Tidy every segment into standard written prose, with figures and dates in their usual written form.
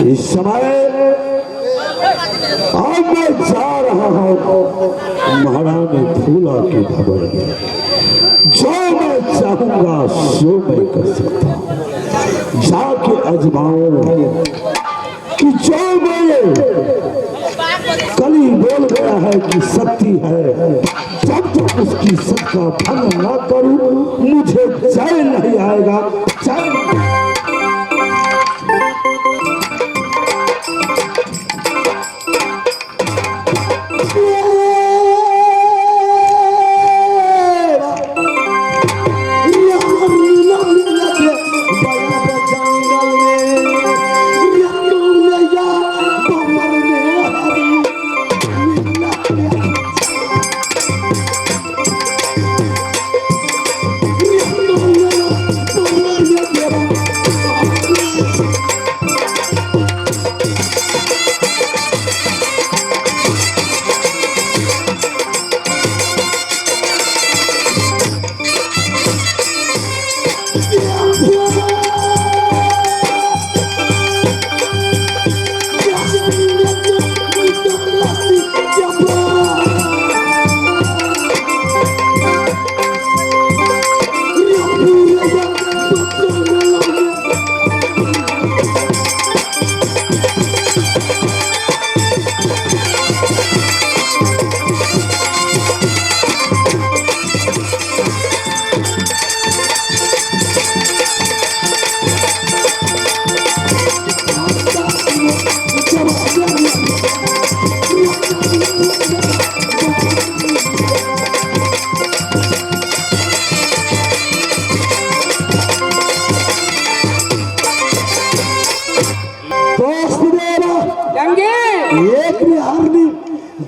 इस समय अब मैं जा रहा हूँ महारानी फूला की खबर में। जो मैं चाहूंगा सो मैं कर सकता हूँ। जाके अजमाओ कि जो मैं कली बोल गया है कि शक्ति है, जब तक उसकी सत्ता का भंग न करूं मुझे चैन नहीं आएगा। चैन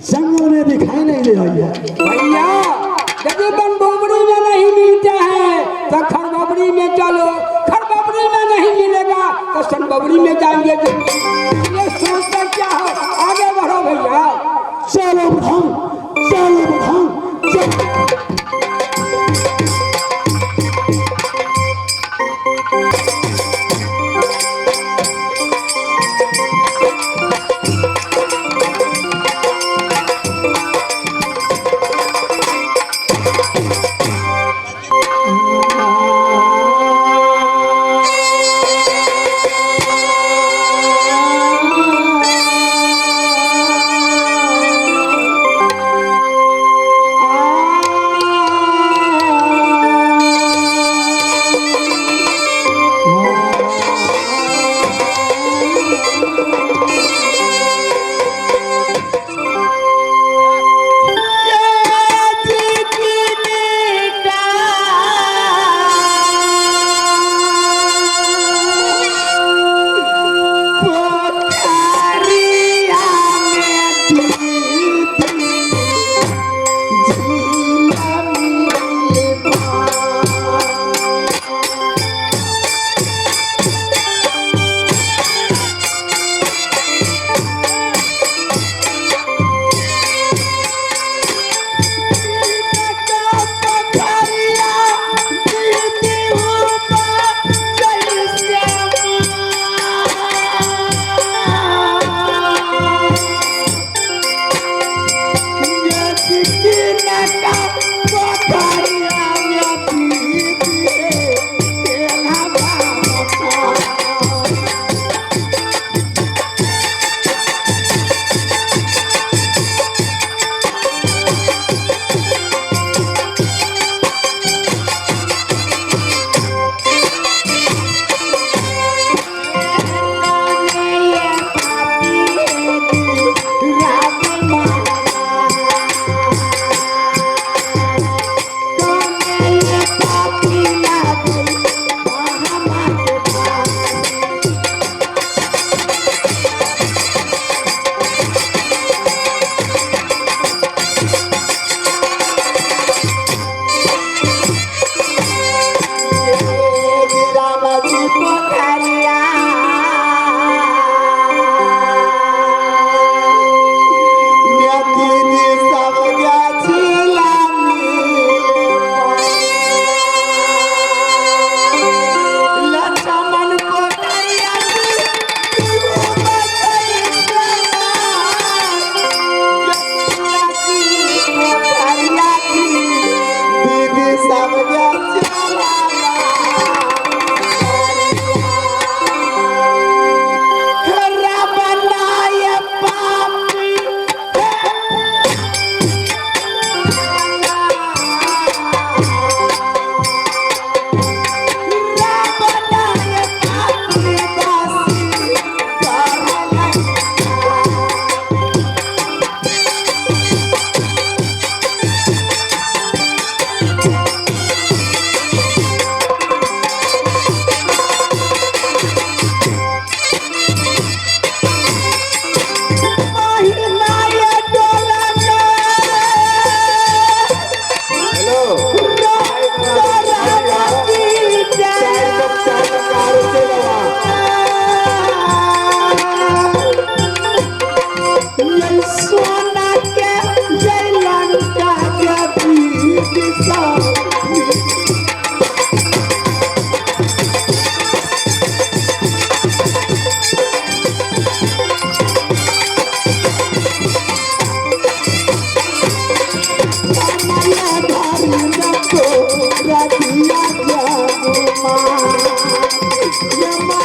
जंगल में दिखाई नहीं दे रही है भैया। यदि बनबोबरी में नहीं मिलते हैं तो खरबबरी में चलो, खरबबरी में नहीं मिलेगा तो सनबबरी में जाएंगे। ये सोचकर क्या हो, आगे बढ़ो भैया। चलो बढ़ाओ, चलो बढ़ाओ, चलो।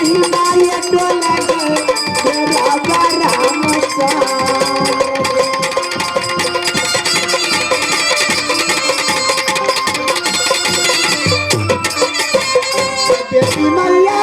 महिमा ये डोला राजा राम देवी मैया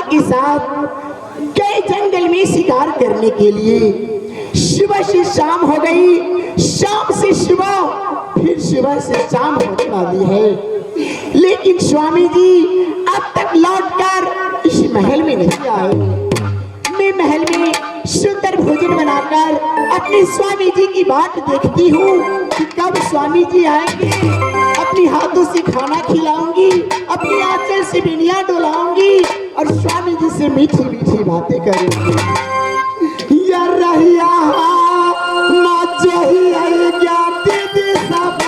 के साथ गए जंगल में शिकार करने के लिए। सुबह से शाम हो गई, शाम से सुबह, फिर सुबह से शाम होने वाली है, लेकिन स्वामी जी अब तक लौटकर इस महल में नहीं आए। मैं महल में सुंदर भोजन बनाकर अपने स्वामी जी की बाट देखती हूँ कि कब स्वामी जी आएंगे। अपनी हाथों से खाना खिलाऊंगी, अपनी आंचल से बिनिया डोलाऊंगी और स्वामी जी से मीठी मीठी बातें करूंगी। यार रहिया ना चाहिए क्या दीदी सब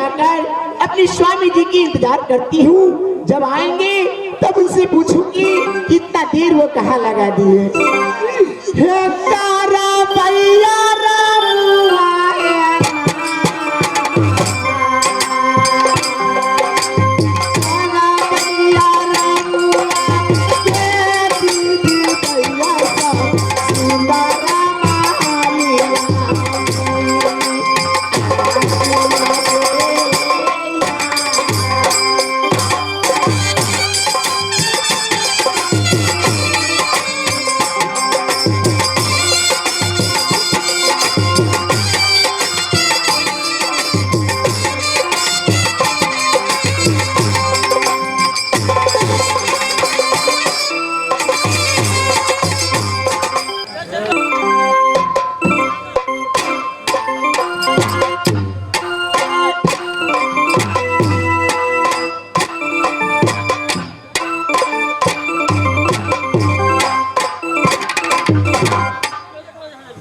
जाकर अपने स्वामी जी की इंतजार करती हूँ। जब आएंगे तब उनसे पूछूंगी इतना देर वो कहाँ लगा दिए। हे तारा भैया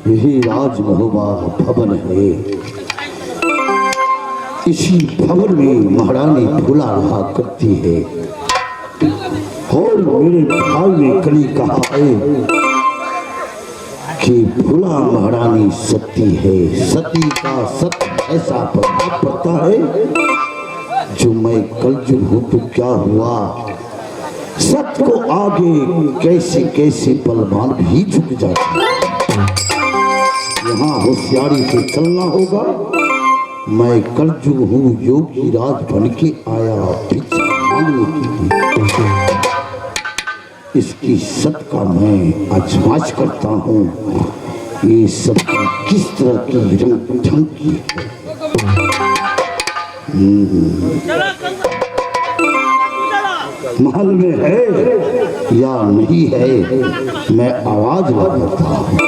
यही राजमहबा भवन है। इसी भवन में महारानी फूला रहा करती है। और मेरे भाई ने कली कहा है कि फूला महारानी सती है। सती का सत्य ऐसा प्रभाव पड़ता है जो मैं कलयुग हूँ तो क्या हुआ, सत्य को आगे कैसे कैसे बलवान भी झुक जाता है। यहाँ होशियारी से चलना होगा। मैं कलयुग हूँ योगी राज बन के आया भिक्षा मांगने के लिए। इसकी सत का मैं आजमाइश करता हूँ। ये सब किस तरह की रंग ढंग की है। महल में है या नहीं है, मैं आवाज लगाता हूँ।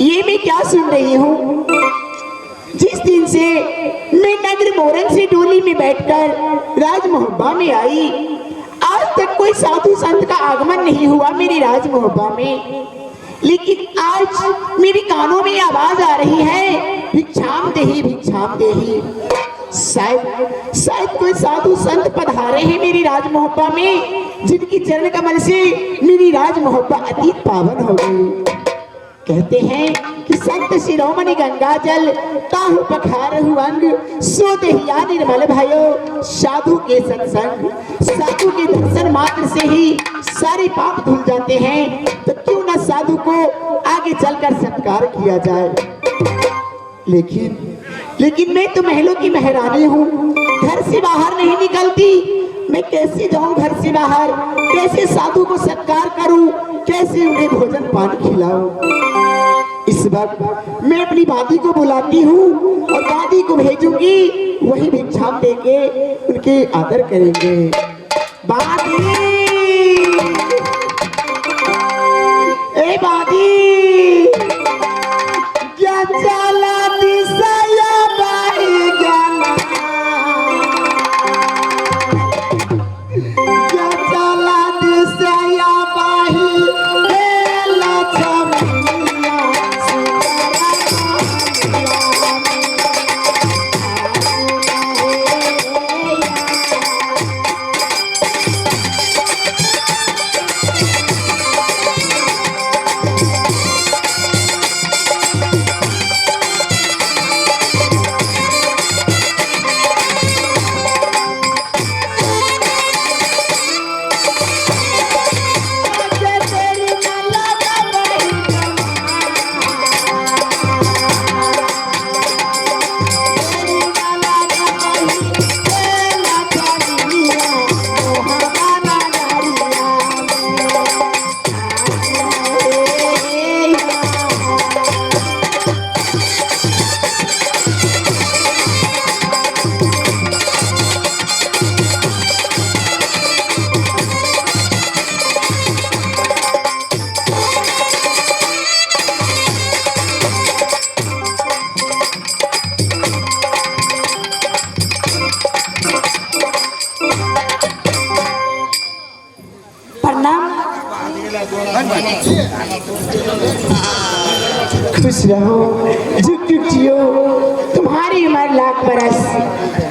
ये मैं क्या सुन रही हूँ? जिस दिन से मैं नगर मोरंग से डोली में बैठकर राजमहब्बा में आई, आज तक कोई साधु संत का आगमन नहीं हुआ मेरी राजमहब्बा में। लेकिन आज मेरे कानों में आवाज आ रही है, भिक्षाम देही भिक्षाम देही। शायद कोई साधु संत पधारे हैं मेरी राजमहब्बा में, जिनकी चरण कमल से मेरी राजमहब्बा अतीत पावन हो गई। कहते हैं कि संत शिरोमणि गंगा जल ताहु पखारहु अंग, सो देहिया निर्मल भयो साधु के सत्संग। साधु के दर्शन मात्र से ही सारे पाप धुल जाते हैं, तो क्यों ना साधु को आगे चलकर सत्कार किया जाए। लेकिन मैं तो महलों की महारानी हूँ, घर से बाहर नहीं निकलती। मैं कैसे जाऊं घर से बाहर, कैसे साधु को सत्कार करूं, कैसे उन्हें भोजन पानी खिलाऊं। इस वक्त मैं अपनी दादी को बुलाती हूँ और दादी को भेजूंगी, वही भिक्षाम देके उनके आदर करेंगे। दादी, ए दादी, क्या चला दिसाया बाई गाना, क्या चला दिसाया बाई हेला छमिया खुश रहो, झुक झुक जियो, तुम्हारी उम्र लाख बरस।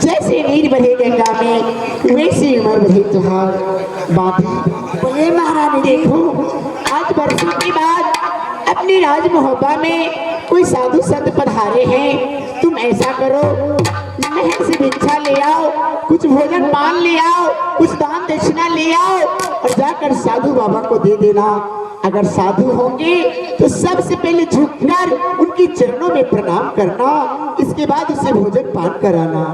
जैसे नीर बढ़े गंगा में वैसी उम्र बढ़े तुहार बांधी। बोले महारानी देखो, आज बरसों के बाद अपनी राज मोहब्बा में कोई साधु संत पधारे हैं। तुम ऐसा करो, महल से भिक्षा ले आओ, कुछ भोजन पान ले आओ, कुछ दान दक्षिणा ले आओ और जाकर साधु बाबा को दे देना। अगर साधु होंगे तो सबसे पहले झुककर उनके चरणों में प्रणाम करना, इसके बाद उसे भोजन पान कराना।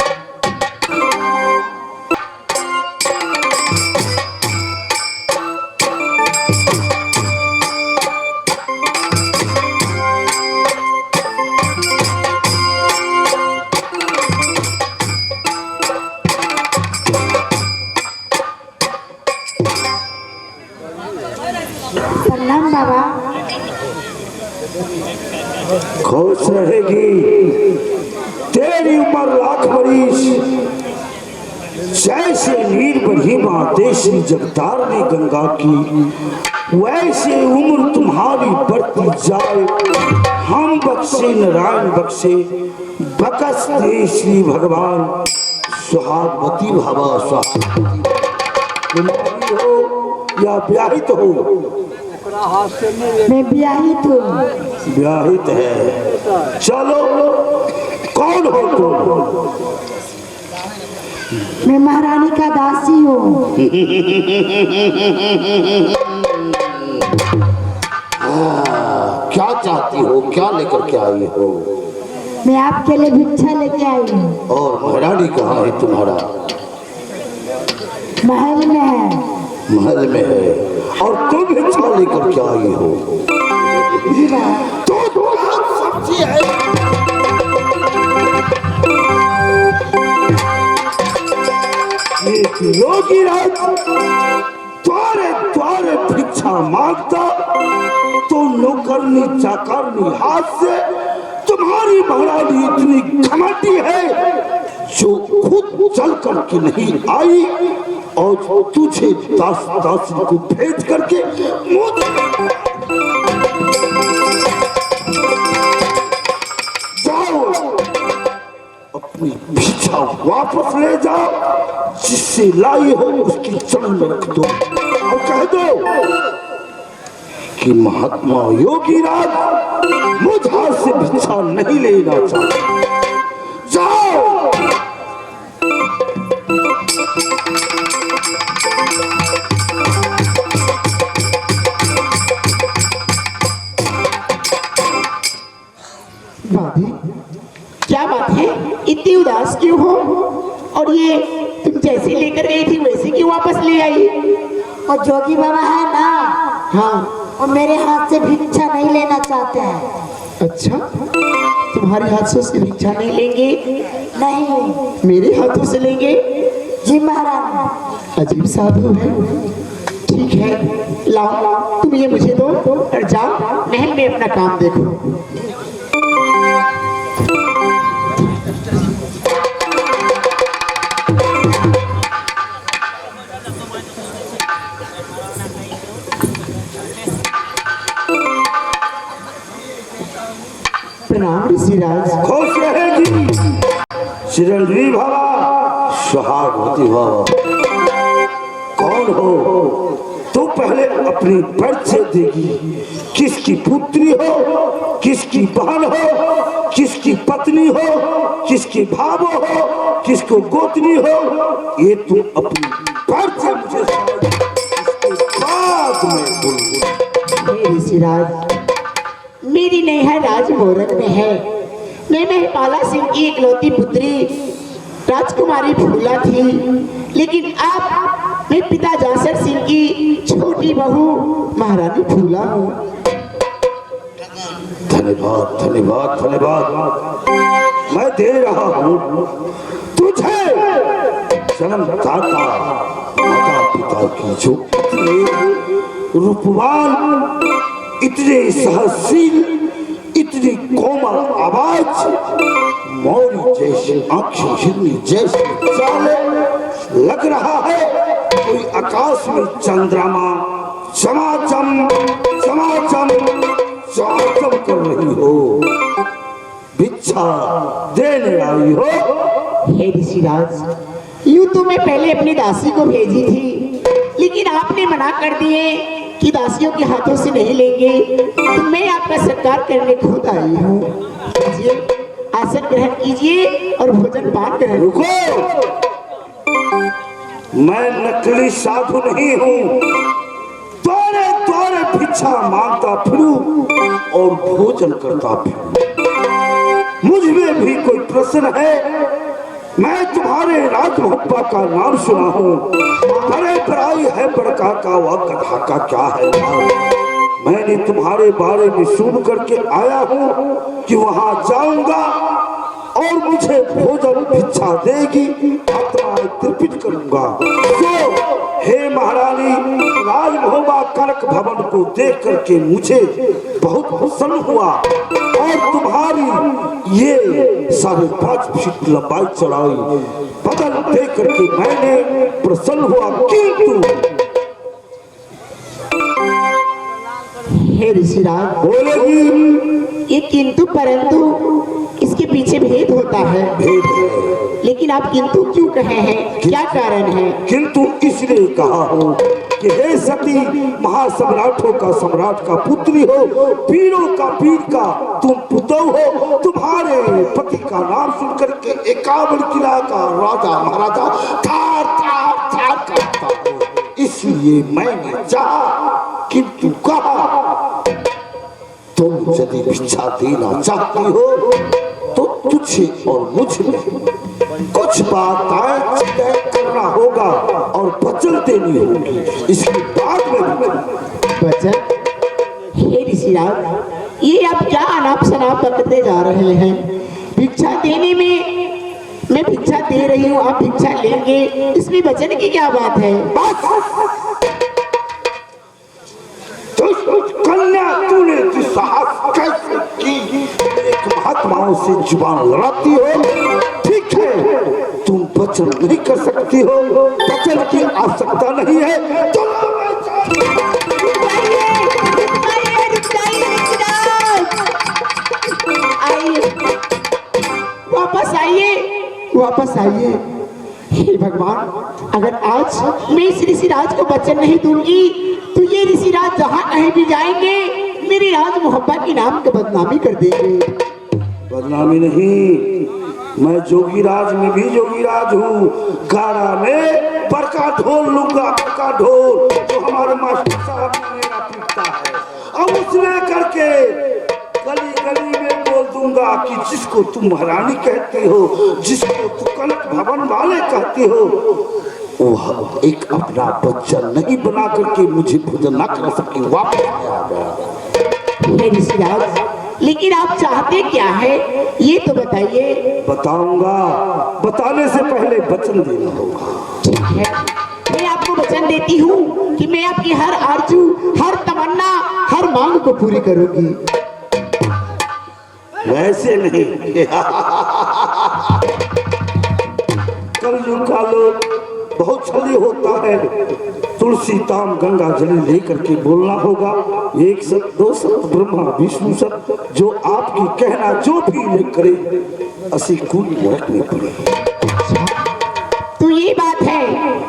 प्रणाम बाबा। खुश रहेगी, तेरी उम्र लाख बरिस। जैसे नीर बढ़ी माते श्री जगतारनी गंगा की, वैसे उम्र तुम्हारी बढ़ती जाए। हम बख्शे नारायण बख्शे, बकस दे श्री भगवान। सुहागवती भवा सुहागवती। तुम्हारी हो या ब्याहित हो? मैं ब्याहित हूँ। ब्याहित है। चलो, कौन हो तुम? मैं महारानी का दासी हूँ। क्या चाहती हो? क्या लेकर के आई हो? मैं आपके लिए भिक्षा लेके आई हूँ। और महारानी कहाँ है तुम्हारा? महल में है। महल में है। और तुम भिक्षा लेकर के आई हो? तो सब्जी है। एक योगी राज द्वारे द्वारे भिक्षा मांगता तो नौकरनी चाकरनी हाथ से तुम्हारी महारानी इतनी घमंडी है जो खुद चल करके नहीं आई और तुझे दास दासी को भेज करके जाओ, अपनी भिक्षा वापस ले जाओ, जिससे लाई हो उसकी चरण में रख दो और कह दो कि महात्मा योगी राज मुझ हाथ से भिक्षा नहीं लेना चाहता। जाओ। भाभी, क्या बात है? इतनी उदास क्यों हो? और ये तुम जैसे लेकर गई थी वैसे क्यों वापस ले आई? और जोगी बाबा है ना, हाँ। और मेरे हाथ से भिक्षा नहीं लेना चाहते हैं। अच्छा, तुम्हारे हाथों से भिक्षा नहीं लेंगे? नहीं। मेरे हाथों से लेंगे? जी महाराज। अजीब साधु है। ठीक है, लाओ, तुम ये मुझे दो और जाओ महल में अपना काम देखो। प्रणाम ऋषिराज। खुश रहेगी, चिरंजीवी भवा, सुहागवती भवा। कौन हो? तो पहले अपनी परिचय देगी। किसकी पुत्री हो, किसकी बहन हो, किसकी पत्नी हो, किसकी भावो हो, किसको गोतनी हो, ये तुम अपनी परिचय मुझे सुनाओ। इसके बाद में बोलूंगा। ऋषिराज, मेरी नैहर राजमोरन में है। मैं महिपाला सिंह की इकलौती पुत्री राजकुमारी फूला थी, लेकिन अब मैं पिता जासर सिंह की छोटी बहू महारानी फूला हूँ। धन्यवाद धन्यवाद धन्यवाद। मैं दे रहा हूँ तुझे जन्मदाता माता पिता की जो इतने रूपवान, इतने सहनशील, इतनी कोमल आवाज, मोरी जैसी आंखें, हिरनी जैसे चाले, लग रहा है कोई आकाश में चंद्रमा चमाचम चमाचम चमाचम कर रही हो, भिक्षा देने आई हो। हे ऋषिराज, यूं तो मैं पहले अपनी दासी को भेजी थी, लेकिन आपने मना कर दिए कि दासियों के हाथों से नहीं लेंगे, तो मैं आपका सत्कार करने खुद आई हूँ। कीजिए, आसन ग्रहण कीजिए और भोजन पान ग्रहण। रुको, मैं नकली साधु नहीं हूँ। तोरे तोरे भिक्षा मांगता फिरूं और भोजन करता फिरूं। मुझ में भी कोई प्रश्न है? मैं तुम्हारे राज मोहब्बा का नाम सुना हूँ। बड़े बड़ाई है बड़का का, वह कथा का क्या है? मैंने तुम्हारे बारे में सुन करके आया हूँ कि वहां जाऊंगा और मुझे भोजन भिक्षा देगी, आत्मा तृप्त करूंगा। तो हे महारानी, राजमहोबा कनक भवन को देख करके मुझे बहुत प्रसन्न हुआ और तुम्हारी ये 5.5 फीट लंबाई चौड़ाई बदल देख करके मैंने प्रसन्न हुआ। किंतु हे ऋषिराज, बोलेगी ये किंतु परंतु इसके पीछे भेद होता है। भेद है, लेकिन आप किंतु क्यों कहे हैं, क्या कारण है? किंतु इसलिए कहा हो कि हे सती, महासम्राटों का सम्राट का पुत्री हो, पीरों का पीर का तुम पुतौ हो। तुम्हारे पति का नाम सुन करके 51 किला का राजा महाराजा थार थार थार करता हो। इसलिए मैंने चाहा, किंतु कहा तुम यदि भिक्षा देना चाहती हो तो तुझे और मुझ में कुछ बात तय करना होगा और वचन देनी होगी। इसके बाद में वचन? हे ऋषिराज, ये आप क्या अनाप शनाप करते जा रहे हैं? भिक्षा देने में मैं भिक्षा दे रही हूँ, आप भिक्षा लेंगे, इसमें वचन की क्या बात है? तो कन्या तूने दुस्साहस कैसे की? एक महात्माओं से जुबान लड़ाती हो। ठीक है, तुम वचन नहीं कर सकती हो, वचन की आवश्यकता नहीं है। तो वापस आइए, वापस आइए। हे भगवान, अगर आज मैं इस ऋषिराज को वचन नहीं दूंगी तो ये ऋषिराज जहाँ कहीं भी जाएंगे मेरी राज मोहब्बा की नाम की बदनामी कर देंगे। बदनामी नहीं, मैं जोगीराज में भी जोगीराज हूँ। गाड़ा में बड़का ढोल लूंगा, बड़का ढोल जो हमारे मास्टर साहब ने मेरा पीटता है, अब उसने करके गली गली में बोल दूंगा कि जिसको तुम महारानी कहती हो, जिसको तुम कनक भवन वाले कहती हो, वह एक अपना बच्चा नहीं बना करके मुझे भोजन न कर सके, वापस आ गया। हे ऋषिराज, लेकिन आप चाहते क्या है ये तो बताइए। बताऊंगा, बताने से पहले वचन देना होगा। ठीक है, मैं आपको वचन देती हूँ कि मैं आपकी हर आरजू, हर तमन्ना, हर मांग को पूरी करूंगी। वैसे नहीं, कलयुग का लोग बहुत छली होता है। तुलसी ताम गंगा जली लेकर के बोलना होगा। एक सत, दो सत, ब्रह्मा विष्णु सत, जो आपकी कहना जो भी नहीं करे असी कुल रखने पड़े। तो ये बात है,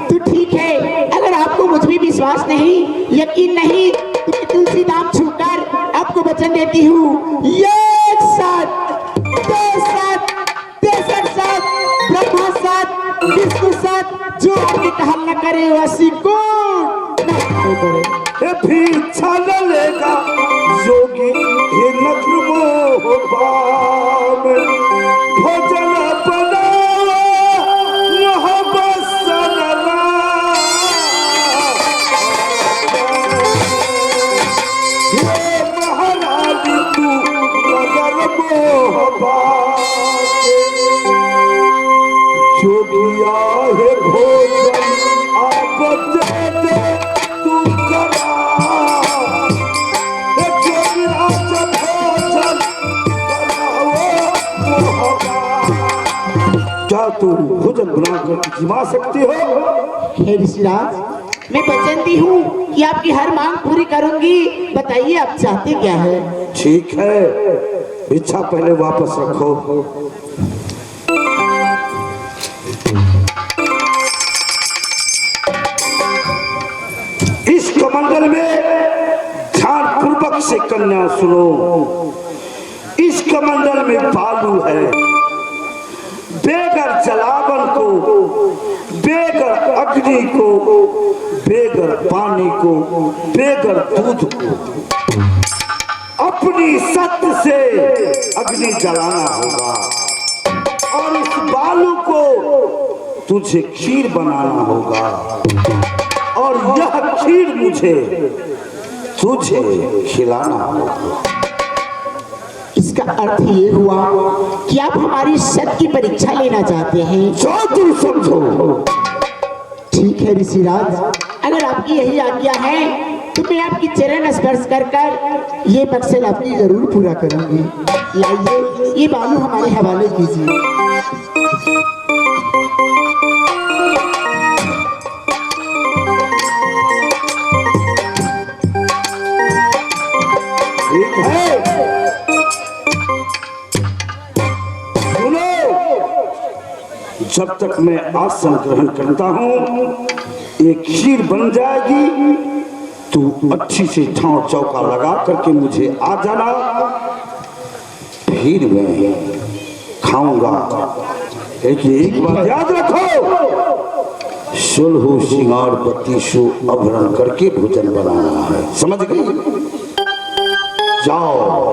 तो ठीक है। अगर आपको मुझ में विश्वास नहीं, यकीन नहीं, तो मैं तुलसी दाम छूकर आपको वचन देती हूँ। एक साथ, दो साथ, 63 साथ, ब्रह्मा साथ, विष्णु साथ, जो आपकी कहल न करे वैसी को फिर छल लेगा योगी हे नग्न भोजन बना महाराज तू नगर जोगिया है भोजन आप दे दे तू करा जोगिराज भोजन बनाओ। क्या तुम भोजन बना कर जिमा सकती हो? हे ऋषिराज, मैं वचन दी हूँ कि आपकी हर मांग पूरी करूंगी। बताइए आप चाहते क्या है? ठीक है, भिक्षा पहले वापस रखो। इस कमंडल में ध्यान पूर्वक से कन्या सुनो। इस कमंडल में बालू है। बेगर जलावन को, बेगर अग्नि को, बेगर पानी को, बेगर दूध को अपनी सत्य से अग्नि जलाना होगा और इस बालू को तुझे खीर बनाना होगा और यह खीर मुझे तुझे खिलाना होगा। इसका अर्थ ये हुआ कि आप हमारी सत्य की परीक्षा लेना चाहते हैं। जो तुम समझो। ठीक है ऋषिराज, अगर आपकी यही आज्ञा है तो मैं आपकी चरण स्पर्श कर कर ये मकसद आपकी जरूर पूरा करूंगी। लाइए ये बालू हमारे हवाले कीजिए। ठीक है, सुनो। जब तक मैं आसन ग्रहण करता हूँ एक खीर बन जाएगी। तू अच्छी से ठाव चौका लगा करके मुझे आ जाना, फिर मैं खाऊंगा। एक बात याद रखो, सुलहो श्रृंगार बत्तीसो अभरण करके भोजन बनाना है, समझ गई? जाओ।